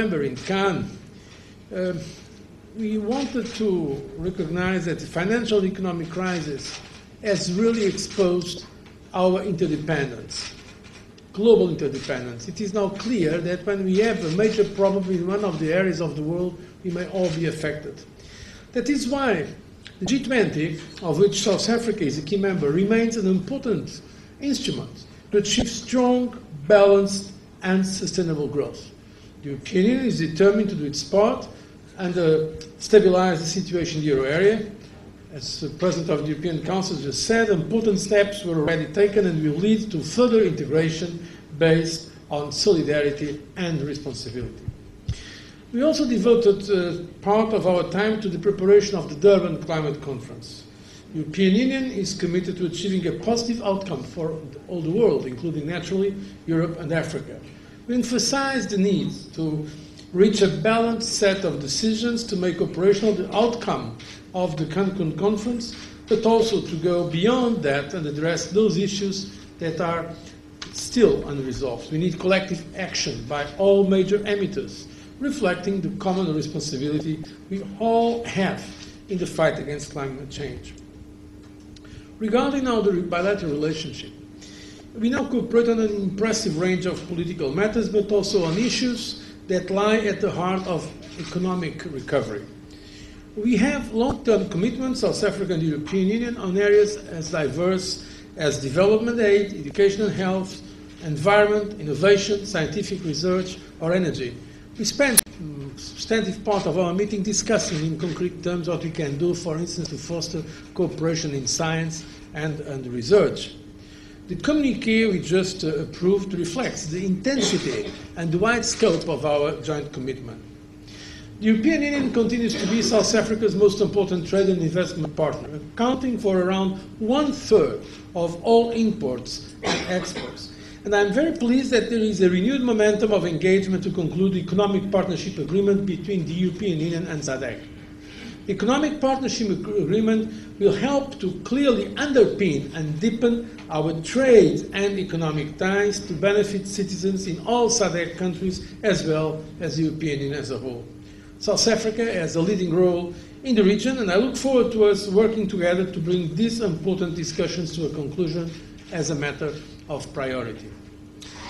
Remember in Cannes, we wanted to recognize that the financial economic crisis has really exposed our interdependence, global interdependence. It is now clear that when we have a major problem in one of the areas of the world, we may all be affected. That is why the G20, of which South Africa is a key member, remains an important instrument to achieve strong, balanced, and sustainable growth. The European Union is determined to do its part and stabilize the situation in the euro area. As the President of the European Council just said, important steps were already taken and will lead to further integration based on solidarity and responsibility. We also devoted part of our time to the preparation of the Durban Climate Conference. The European Union is committed to achieving a positive outcome for all the world, including, naturally, Europe and Africa. We emphasize the need to reach a balanced set of decisions to make operational the outcome of the Cancun conference, but also to go beyond that and address those issues that are still unresolved. We need collective action by all major emitters, reflecting the common responsibility we all have in the fight against climate change. Regarding now the bilateral relationship, we now cooperate on an impressive range of political matters, but also on issues that lie at the heart of economic recovery. We have long-term commitments, South Africa and the European Union, on areas as diverse as development aid, education and health, environment, innovation, scientific research, or energy. We spent a substantive part of our meeting discussing in concrete terms what we can do, for instance, to foster cooperation in science and research. The communiqué we just approved reflects the intensity and the wide scope of our joint commitment. The European Union continues to be South Africa's most important trade and investment partner, accounting for around 1/3 of all imports and exports. And I'm very pleased that there is a renewed momentum of engagement to conclude the economic partnership agreement between the European Union and SADC. The economic partnership agreement will help to clearly underpin and deepen our trade and economic ties to benefit citizens in all SADC countries as well as the European Union as a whole. South Africa has a leading role in the region, and I look forward to us working together to bring these important discussions to a conclusion as a matter of priority.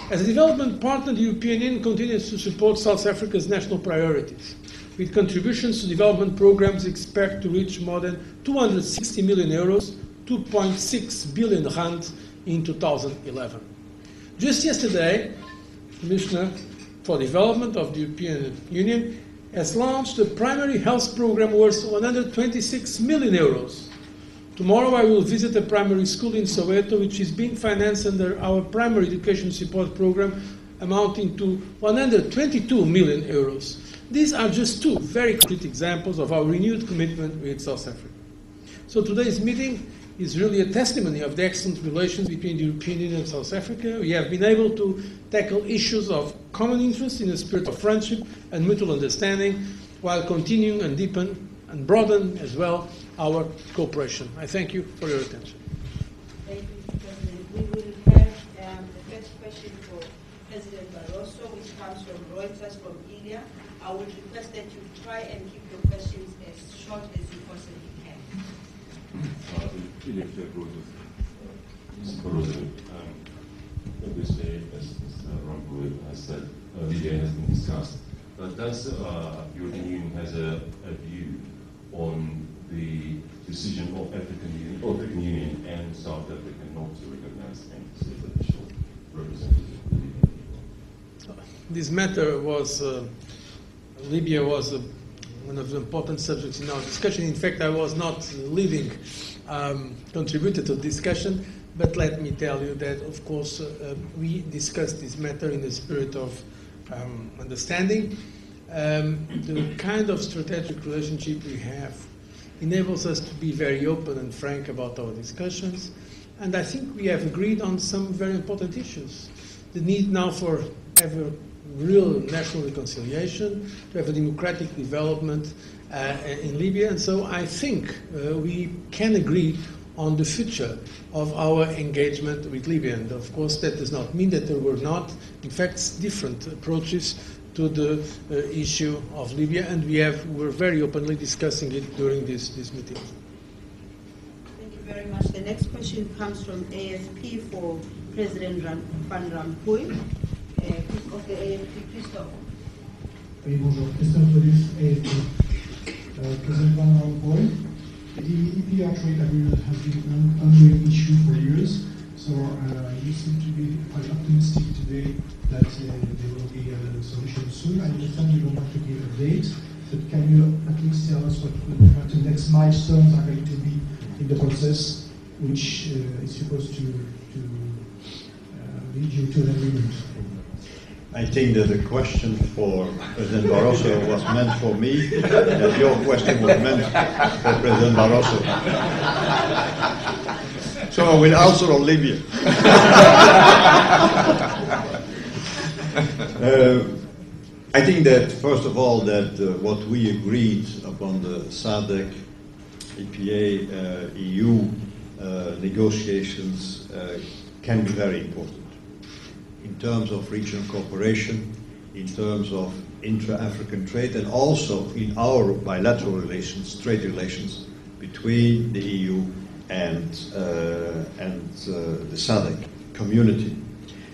As a development partner, the European Union continues to support South Africa's national priorities, with contributions to development programs expected to reach more than 260 million euros, 2.6 billion rand in 2011. Just yesterday, the Commissioner for Development of the European Union has launched a primary health program worth 126 million euros. Tomorrow I will visit a primary school in Soweto, which is being financed under our primary education support program, amounting to 122 million euros. These are just two very concrete examples of our renewed commitment with South Africa. So today's meeting is really a testimony of the excellent relations between the European Union and South Africa. We have been able to tackle issues of common interest in a spirit of friendship and mutual understanding, while continuing and deepen and broaden as well our cooperation. I thank you for your attention. Thank you, President. We will have the first question for President Barroso, which comes from Reuters from Ilya. I would request that you try and keep your questions as short as you possibly can. Mr. Barroso, obviously, as Mr. Rambo has said, Libya has been discussed. But does the European Union has a view on the decision of African Union and South Africa not to recognize any official representative of the Libyan people? This matter was, Libya was one of the important subjects in our discussion. In fact, I was not leading contributor to the discussion, but let me tell you that, of course, we discussed this matter in the spirit of understanding. The kind of strategic relationship we have enables us to be very open and frank about our discussions, and I think we have agreed on some very important issues. The need now for have a real national reconciliation, to have a democratic development in Libya, and so I think we can agree on the future of our engagement with Libya. And of course, that does not mean that there were not, in fact, different approaches to the issue of Libya, and we're very openly discussing it during this meeting. Thank you very much. The next question comes from AFP for President Van Rompuy. Of the AFP, Christophe. Oui, bonjour. Christophe Redus, AFP. President Van Rompuy, the EPR trade agreement has been an ongoing issue for years, so you seem to be quite optimistic today that there will be a solution soon. I understand you don't have to give a date, but can you at least tell us what the next milestones are going to be in the process, which is supposed to lead you to an agreement? I think that the question for President Barroso was meant for me, that your question was meant for President Barroso. So I will answer on Libya. I think that, first of all, that what we agreed upon the SADC, EPA, EU negotiations can be very important. In terms of regional cooperation, in terms of intra-African trade, and also in our bilateral relations, trade relations between the EU and the SADC community.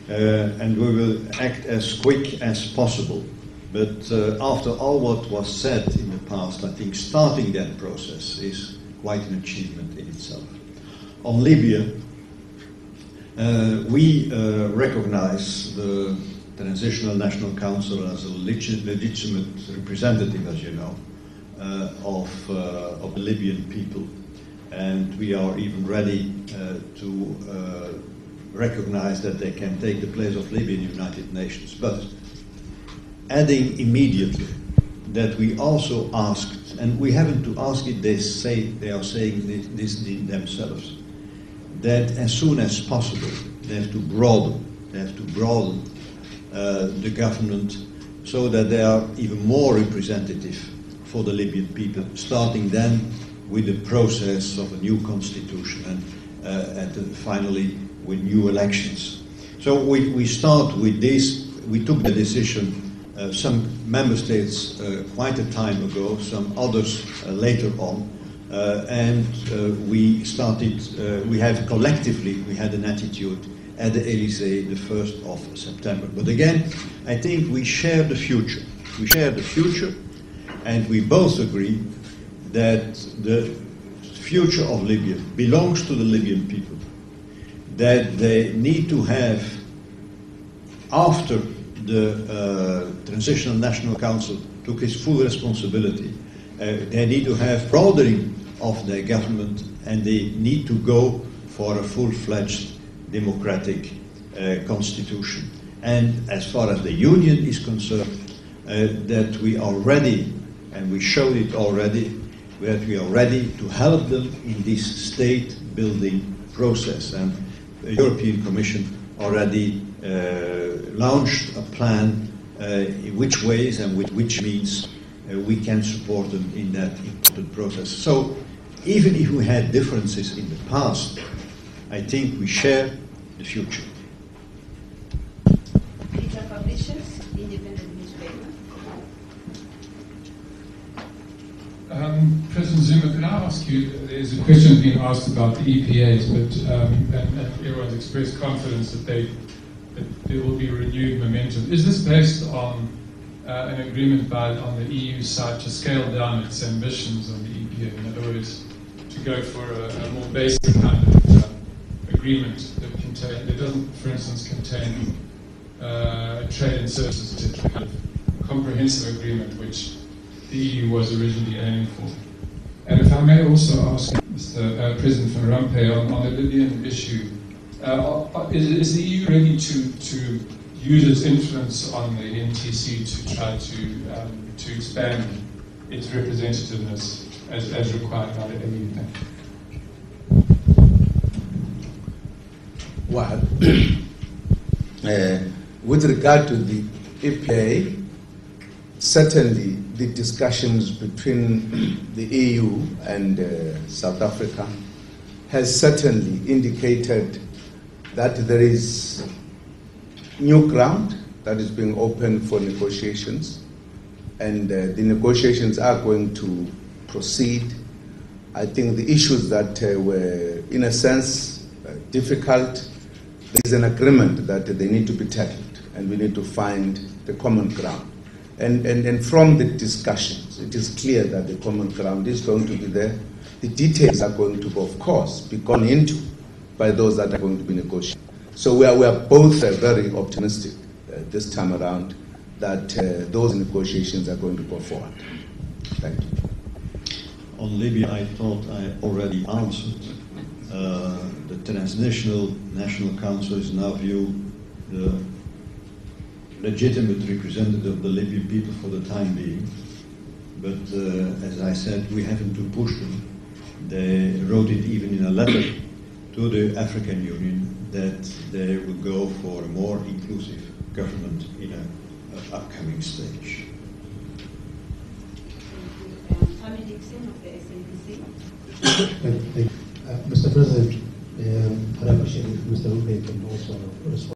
And we will act as quick as possible. But after all what was said in the past, I think starting that process is quite an achievement in itself. On Libya, we recognize the Transitional National Council as a legitimate representative, as you know, of the Libyan people. And we are even ready to recognize that they can take the place of Libya in the United Nations. But adding immediately that we also asked, and we haven't to ask it, they are saying this themselves, that as soon as possible they have to broaden the government so that they are even more representative for the Libyan people, starting then with the process of a new constitution and finally with new elections. So we start with this. We took the decision, some member states quite a time ago, some others later on, and we had collectively, we had an attitude at the Elysee the 1st of September. But again, I think we share the future. We share the future, and we both agree that the future of Libya belongs to the Libyan people, that they need to have, after the Transitional National Council took its full responsibility, they need to have broadening of their government, and they need to go for a full-fledged democratic constitution. And as far as the Union is concerned, that we are ready, and we showed it already, that we are ready to help them in this state-building process. And the European Commission already launched a plan in which ways and with which means we can support them in that important process. So even if we had differences in the past, I think we share the future. Peter Fabricius, Independent newspaper. President Zuma, can I ask you, there's a question being asked about the EPAs, but and everyone's expressed confidence that there will be renewed momentum. Is this based on an agreement on the EU side to scale down its ambitions on the EPA? In other words, to go for a more basic kind of agreement that doesn't, for instance, contain trade and services, to kind of comprehensive agreement which the EU was originally aiming for. And if I may also ask Mr. President Van Rompuy on the Libyan issue, is the EU ready to use its influence on the NTC to try to expand its representativeness as required by the EU? Well, with regard to the EPA, certainly the discussions between the EU and South Africa has certainly indicated that there is new ground that is being opened for negotiations, and the negotiations are going to proceed. I think the issues that were, in a sense, difficult, there is an agreement that they need to be tackled, and we need to find the common ground. And from the discussions, it is clear that the common ground is going to be there. The details are going to, of course, be gone into by those that are going to be negotiating. So we are both very optimistic this time around that those negotiations are going to go forward. Thank you. On Libya, I thought I already answered. The Transnational National Council is in our view the legitimate representative of the Libyan people for the time being. But as I said, we haven't to push them. They wrote it even in a letter to the African Union that they will go for a more inclusive government in an upcoming stage. Tommy Dixon of the SNBC. Mr. President, I appreciate Mr. Rupe can also respond.